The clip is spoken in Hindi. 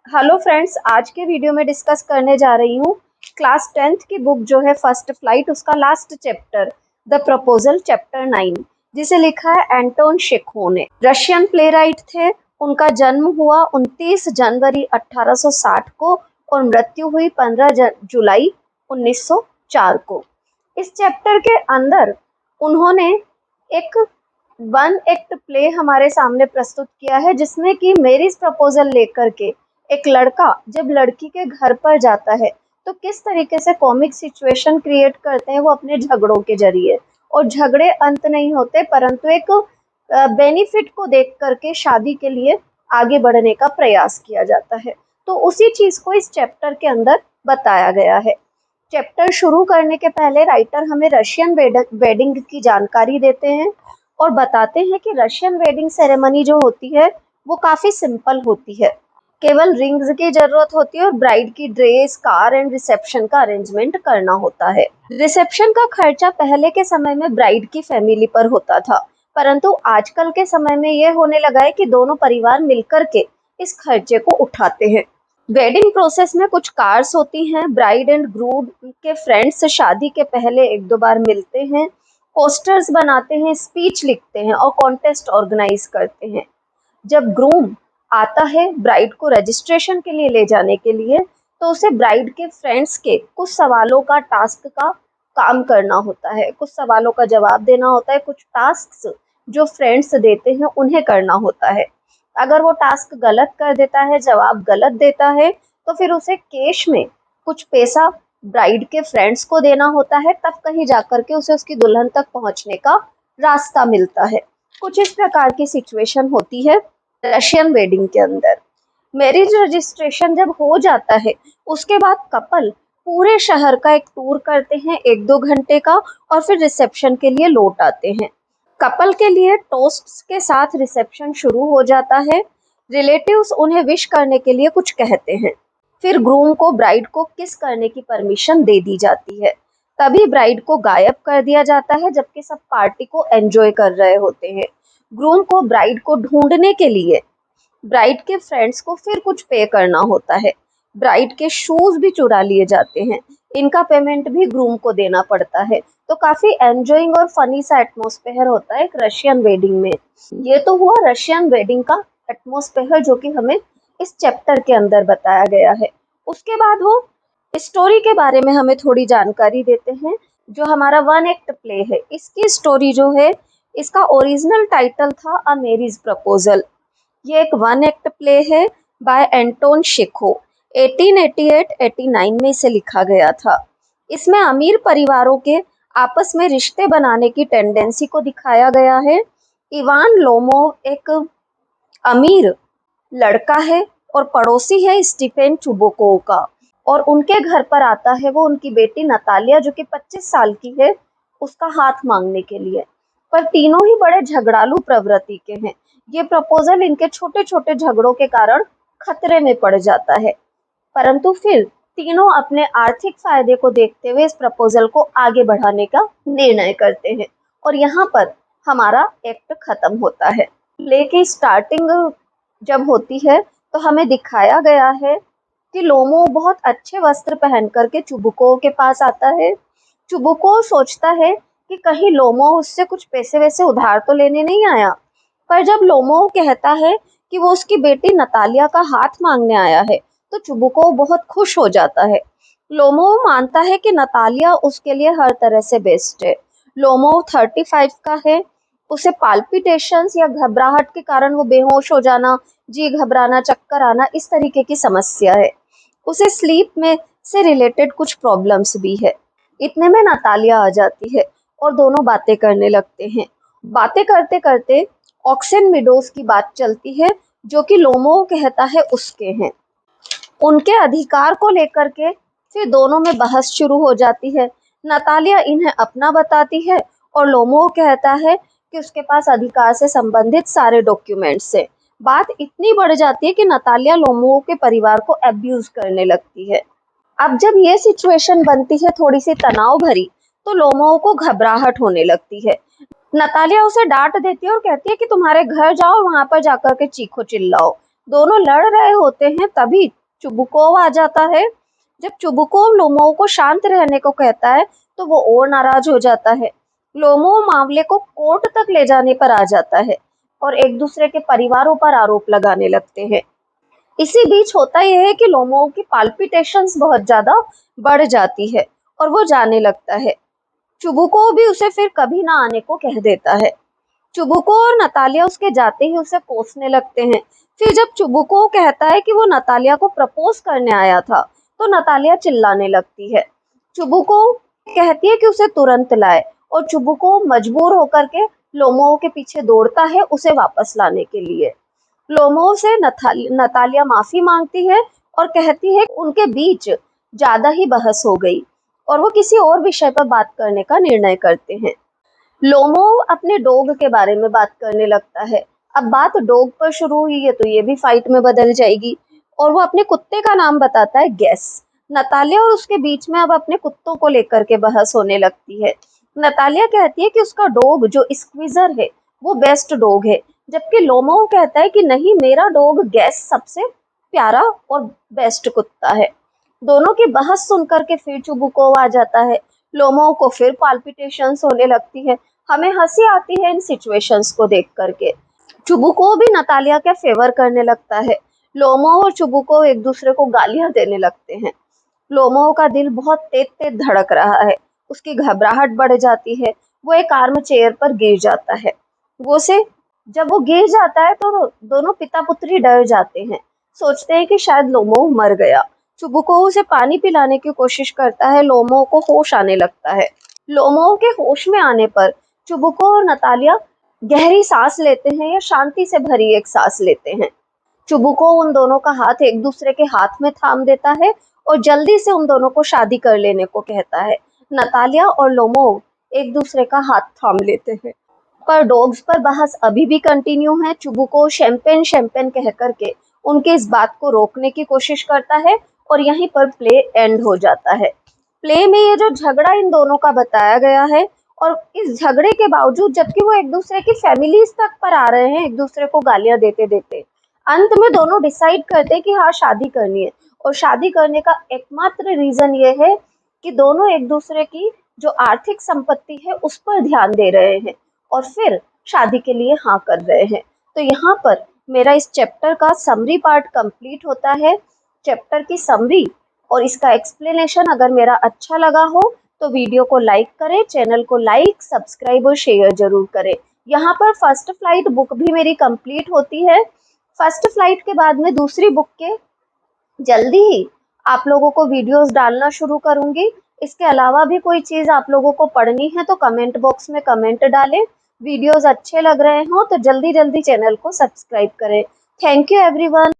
हेलो फ्रेंड्स, आज के वीडियो में डिस्कस करने जा रही हूँ क्लास 10th की बुक जो है फर्स्ट फ्लाइट, उसका last chapter the proposal chapter 9, जिसे लिखा है एंटोन चेखोव ने। रशियन प्लेराइट थे। उनका जन्म हुआ 29 जनवरी 1860 को और मृत्यु हुई 15 जुलाई 1904 को। इस चैप्टर के अंदर उन्होंने एक वन एक्ट प्ले हमारे सामने प्रस्तुत किया है, जिसमें कि मैरिज प्रपोजल लेकर के एक लड़का जब लड़की के घर पर जाता है तो किस तरीके से कॉमिक सिचुएशन क्रिएट करते हैं वो अपने झगड़ों के जरिए, और झगड़े अंत नहीं होते परंतु एक बेनिफिट को देख करके शादी के लिए आगे बढ़ने का प्रयास किया जाता है। तो उसी चीज को इस चैप्टर के अंदर बताया गया है। चैप्टर शुरू करने के पहले राइटर हमें रशियन वेडिंग की जानकारी देते हैं और बताते हैं कि रशियन वेडिंग सेरेमनी जो होती है वो काफ़ी सिंपल होती है। केवल रिंग्स की जरूरत होती है और ब्राइड की ड्रेस, कार एंड रिसेप्शन का अरेंजमेंट करना होता है। रिसेप्शन का खर्चा पहले के समय में ब्राइड की फैमिली पर होता था, परंतु आजकल के समय में ये होने लगा है कि दोनों परिवार मिलकर के इस खर्चे को उठाते हैं। वेडिंग प्रोसेस में कुछ कार्स होती हैं। ब्राइड एंड ग्रूम के फ्रेंड्स शादी के पहले एक दो बार मिलते हैं, पोस्टर्स बनाते हैं, स्पीच लिखते हैं और कॉन्टेस्ट ऑर्गेनाइज करते हैं। जब ग्रूम आता है ब्राइड को रजिस्ट्रेशन के लिए ले जाने के लिए, तो उसे ब्राइड के फ्रेंड्स के कुछ सवालों का टास्क का काम करना होता है, कुछ सवालों का जवाब देना होता है। कुछ टास्क जो फ्रेंड्स देते हैं उन्हें करना होता है। अगर वो टास्क गलत कर देता है, जवाब गलत देता है, तो फिर उसे कैश में कुछ पैसा ब्राइड के फ्रेंड्स को देना होता है, तब कहीं जाकर के उसे उसकी दुल्हन तक पहुंचने का रास्ता मिलता है। कुछ इस प्रकार की सिचुएशन होती है रशियन वेडिंग के अंदर। मैरिज रजिस्ट्रेशन जब हो जाता है उसके बाद कपल पूरे शहर का एक टूर करते हैं 1-2 घंटे का, और फिर रिसेप्शन के लिए लौट आते हैं। कपल के लिए टोस्ट्स के साथ रिसेप्शन शुरू हो जाता है। रिलेटिव्स उन्हें विश करने के लिए कुछ कहते हैं। फिर ग्रूम को ब्राइड को किस करने की परमिशन दे दी जाती है। तभी ब्राइड को गायब कर दिया जाता है जबकि सब पार्टी को एंजॉय कर रहे होते हैं। ग्रूम को ब्राइड को ढूंढने के लिए ब्राइड के फ्रेंड्स को फिर कुछ पे करना होता है। ब्राइड के शूज भी चुरा लिए जाते हैं। इनका पेमेंट भी ग्रूम को देना पड़ता है। तो काफी एंजॉइंग और फनी सा एटमॉस्फेयर होता है एक रशियन वेडिंग में। ये तो हुआ रशियन वेडिंग का एटमॉस्फेयर जो कि हमें इस चैप्टर के अंदर बताया गया है। उसके बाद वो स्टोरी के बारे में हमें थोड़ी जानकारी देते हैं। जो हमारा वन एक्ट प्ले है, इसकी स्टोरी जो है, इसका ओरिजिनल टाइटल था अ मैरिज प्रपोजल। ये एक वन एक्ट प्ले है बाय एंटोन चेखोव। 1888-89 में इसे लिखा गया था। इसमें अमीर परिवारों के आपस में रिश्ते बनाने की टेंडेंसी को दिखाया गया है। इवान लोमोव एक अमीर लड़का है और पड़ोसी है स्टीफन चुबुकोव का, और उनके घर पर आता है वो उनकी बेटी नतालिया जो कि 25 साल की है, उसका हाथ मांगने के लिए। पर तीनों ही बड़े झगड़ालू प्रवृत्ति के हैं। ये प्रपोजल इनके छोटे छोटे झगड़ों के कारण खतरे में पड़ जाता है, परंतु फिर तीनों अपने आर्थिक फायदे को देखते हुए इस प्रपोजल को आगे बढ़ाने का निर्णय करते हैं। और यहाँ पर हमारा एक्ट खत्म होता है। प्ले की स्टार्टिंग जब होती है तो हमें दिखाया गया है कि लोमो बहुत अच्छे वस्त्र पहन करके चुबुकोव के पास आता है। चुबुकोव सोचता है कि कहीं लोमो उससे कुछ पैसे वैसे उधार तो लेने नहीं आया, पर जब लोमो कहता है कि वो उसकी बेटी नतालिया का हाथ मांगने आया है तो चुबुकोव बहुत खुश हो जाता है। लोमो मानता है कि नतालिया उसके लिए हर तरह से बेस्ट है। लोमो 35 का है। उसे पाल्पिटेशंस या घबराहट के कारण वो बेहोश हो जाना, जी घबराना, चक्कर आना, इस तरीके की समस्या है। उसे स्लीप में से रिलेटेड कुछ प्रॉब्लम्स भी है। इतने में नतालिया आ जाती है और दोनों बातें करने लगते हैं। बातें करते करते ऑक्सन मिडोज की बात चलती है जो कि लोमो कहता है उसके हैं। उनके अधिकार को लेकर के फिर दोनों में बहस शुरू हो जाती है। नतालिया इन्हें अपना बताती है और लोमो कहता है कि उसके पास अधिकार से संबंधित सारे डॉक्यूमेंट्स है। बात इतनी बढ़ जाती है कि नतालिया लोमो के परिवार को अब्यूज करने लगती है। अब जब ये सिचुएशन बनती है थोड़ी सी तनाव भरी, तो लोमो को घबराहट होने लगती है। नतालिया उसे डांट देती है और कहती है कि तुम्हारे घर जाओ, वहां पर जाकर के चीखो चिल्लाओ। दोनों लड़ रहे होते हैं तभी चुबुकोव आ जाता है। जब चुबुकोव लोमोव को शांत रहने को कहता है तो वो और नाराज हो जाता है। लोमोव मामले को कोर्ट तक ले जाने पर आ जाता है और एक दूसरे के परिवारों पर आरोप लगाने लगते हैं। इसी बीच होता यह है कि लोमोव की पाल्पिटेशंस बहुत ज्यादा बढ़ जाती है और वो जाने लगता है। चुबुकोव भी उसे फिर कभी ना आने को कह देता है। चुबुको और नतालिया उसके जाते ही उसे कोसने लगते हैं। फिर जब चुबुको कहता है कि वो नतालिया को प्रपोज करने आया था तो नतालिया चिल्लाने लगती है। चुबुको कहती है कि उसे तुरंत लाए और चुबुको मजबूर होकर के लोमोव के पीछे दौड़ता है उसे वापस लाने के लिए। लोमोव से नतालिया माफी मांगती है और कहती है कि उनके बीच ज्यादा ही बहस हो गई और वो किसी और विषय पर बात करने का निर्णय करते हैं। लोमोव अपने डॉग के बारे में बात करने लगता है। अब बात डॉग पर शुरू हुई है तो ये भी फाइट में बदल जाएगी और वो अपने कुत्ते का नाम बताता है गैस। नतालिया और उसके बीच में अब अपने कुत्तों को लेकर के बहस होने लगती है। नतालिया कहती है कि उसका डॉग जो स्क्वीजर है वो बेस्ट डॉग है, जबकि लोमोव कहता है कि नहीं, मेरा डॉग गैस सबसे प्यारा और बेस्ट कुत्ता है। दोनों की बहस सुनकर के फिर चुबुकोव आ जाता है। लोमोव को फिर पाल्पिटेशंस होने लगती है। हमें हंसी आती है इन सिचुएशंस को देख करके। चुबुको भी नतालिया के फेवर करने लगता है। लोमो और चुबुको एक दूसरे को गालियां देने लगते हैं। लोमो का दिल बहुत तेज तेज धड़क रहा है, उसकी घबराहट बढ़ जाती है। वो एक आर्म चेयर पर गिर जाता है। वो से जब वो गिर जाता है तो दोनों पिता पुत्री डर जाते हैं, सोचते हैं कि शायद लोमो मर गया। चुबुको उसे पानी पिलाने की कोशिश करता है। लोमो को होश आने लगता है। लोमो के होश में आने पर चुबुको और नतालिया गहरी सांस लेते हैं या शांति से भरी एक सांस लेते हैं। चुबुको उन दोनों का हाथ एक दूसरे के हाथ में थाम देता है और जल्दी से उन दोनों को शादी कर लेने को कहता है। नतालिया और लोमोव एक दूसरे का हाथ थाम लेते हैं। पर डॉग्स पर बहस अभी भी कंटिन्यू है। चुबुको शैंपेन शैंपेन कह करके उनके इस बात को रोकने की कोशिश करता है और यहीं पर प्ले एंड हो जाता है। प्ले में ये जो झगड़ा इन दोनों का बताया गया है और इस झगड़े के बावजूद जबकि वो एक दूसरे की फैमिलीज तक पर आ रहे हैं, एक दूसरे को गालियां देते देते, अंत में दोनों डिसाइड करते हैं कि हाँ शादी करनी है। और शादी करने का एकमात्र रीजन ये है कि दोनों एक दूसरे की जो आर्थिक संपत्ति है उस पर ध्यान दे रहे हैं और फिर शादी के लिए हाँ कर रहे हैं। तो यहाँ पर मेरा इस चैप्टर का समरी पार्ट कंप्लीट होता है। चैप्टर की समरी और इसका एक्सप्लेनेशन अगर मेरा अच्छा लगा हो तो वीडियो को लाइक करें, चैनल को लाइक, सब्सक्राइब और शेयर जरूर करें। यहाँ पर फर्स्ट फ्लाइट बुक भी मेरी कंप्लीट होती है। फर्स्ट फ्लाइट के बाद में दूसरी बुक के जल्दी ही आप लोगों को वीडियोस डालना शुरू करूंगी। इसके अलावा भी कोई चीज़ आप लोगों को पढ़नी है तो कमेंट बॉक्स में कमेंट डालें। वीडियोस अच्छे लग रहे हों तो जल्दी जल्दी चैनल को सब्सक्राइब करें। Thank you everyone.